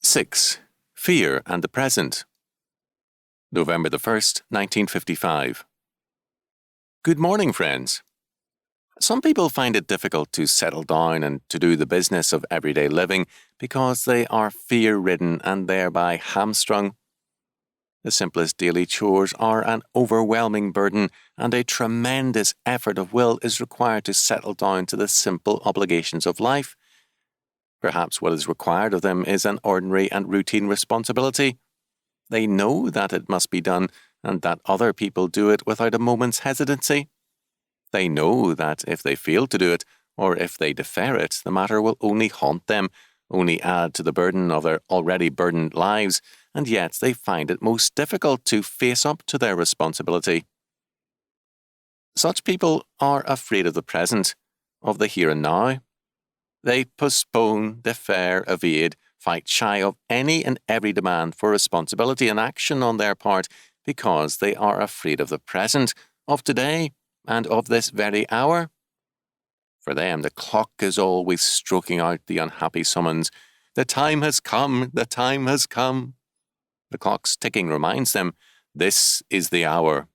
6. Fear and the Present. November the 1st, 1955. Good morning, friends. Some people find it difficult to settle down and to do the business of everyday living because they are fear-ridden and thereby hamstrung. The simplest daily chores are an overwhelming burden, and a tremendous effort of will is required to settle down to the simple obligations of life. Perhaps what is required of them is an ordinary and routine responsibility. They know that it must be done and that other people do it without a moment's hesitancy. They know that if they fail to do it, or if they defer it, the matter will only haunt them, only add to the burden of their already burdened lives, and yet they find it most difficult to face up to their responsibility. Such people are afraid of the present, of the here and now. They postpone, defer, evade, fight shy of any and every demand for responsibility and action on their part because they are afraid of the present, of today, and of this very hour. For them, the clock is always stroking out the unhappy summons. The time has come, the time has come. The clock's ticking reminds them, this is the hour.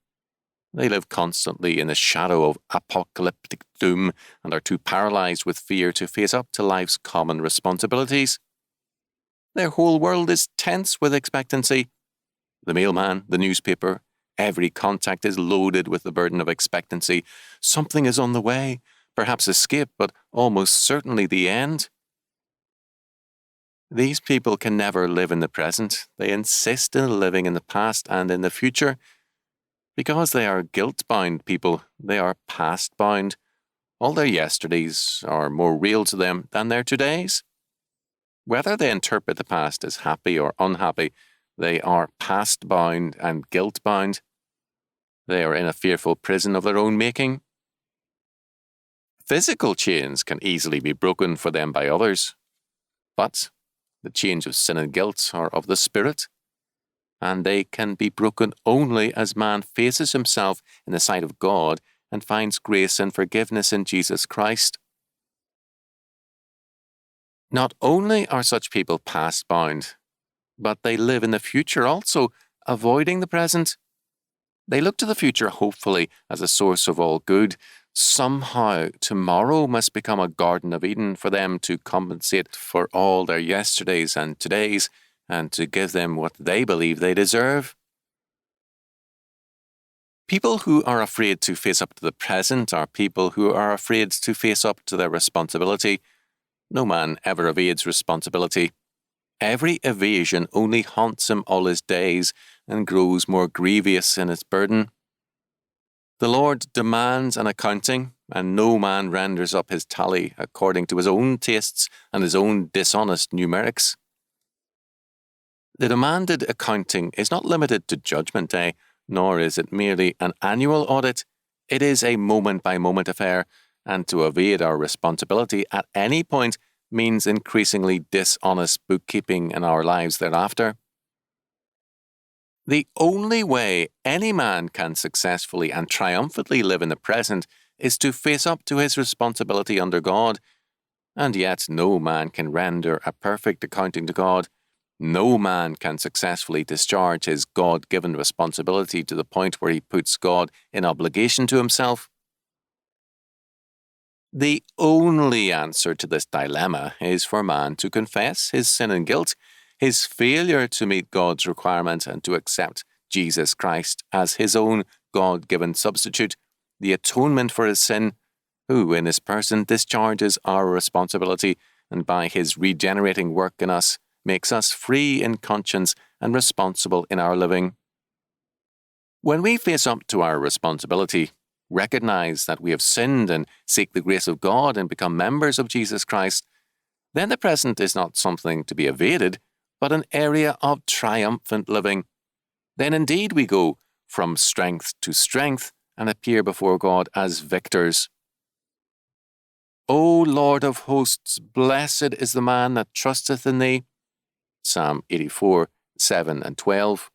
They live constantly in the shadow of apocalyptic doom and are too paralyzed with fear to face up to life's common responsibilities. Their whole world is tense with expectancy. The mailman, the newspaper, every contact is loaded with the burden of expectancy. Something is on the way, perhaps escape, but almost certainly the end. These people can never live in the present. They insist in living in the past and in the future. Because they are guilt-bound people, they are past-bound. All their yesterdays are more real to them than their todays. Whether they interpret the past as happy or unhappy, they are past-bound and guilt-bound. They are in a fearful prison of their own making. Physical chains can easily be broken for them by others, but the chains of sin and guilt are of the spirit, and they can be broken only as man faces himself in the sight of God and finds grace and forgiveness in Jesus Christ. Not only are such people past-bound, but they live in the future also, avoiding the present. They look to the future hopefully as a source of all good. Somehow, tomorrow must become a Garden of Eden for them to compensate for all their yesterdays and todays, and to give them what they believe they deserve. People who are afraid to face up to the present are people who are afraid to face up to their responsibility. No man ever evades responsibility. Every evasion only haunts him all his days and grows more grievous in its burden. The Lord demands an accounting, and no man renders up his tally according to his own tastes and his own dishonest numerics. The demanded accounting is not limited to Judgment Day, nor is it merely an annual audit. It is a moment-by-moment affair, and to evade our responsibility at any point means increasingly dishonest bookkeeping in our lives thereafter. The only way any man can successfully and triumphantly live in the present is to face up to his responsibility under God, and yet no man can render a perfect accounting to God. No man can successfully discharge his God-given responsibility to the point where he puts God in obligation to himself. The only answer to this dilemma is for man to confess his sin and guilt, his failure to meet God's requirement, and to accept Jesus Christ as his own God-given substitute, the atonement for his sin, who in his person discharges our responsibility and by his regenerating work in us makes us free in conscience and responsible in our living. When we face up to our responsibility, recognize that we have sinned and seek the grace of God and become members of Jesus Christ, then the present is not something to be evaded, but an area of triumphant living. Then indeed we go from strength to strength and appear before God as victors. O Lord of hosts, blessed is the man that trusteth in thee. Psalm 84, 7 and 12.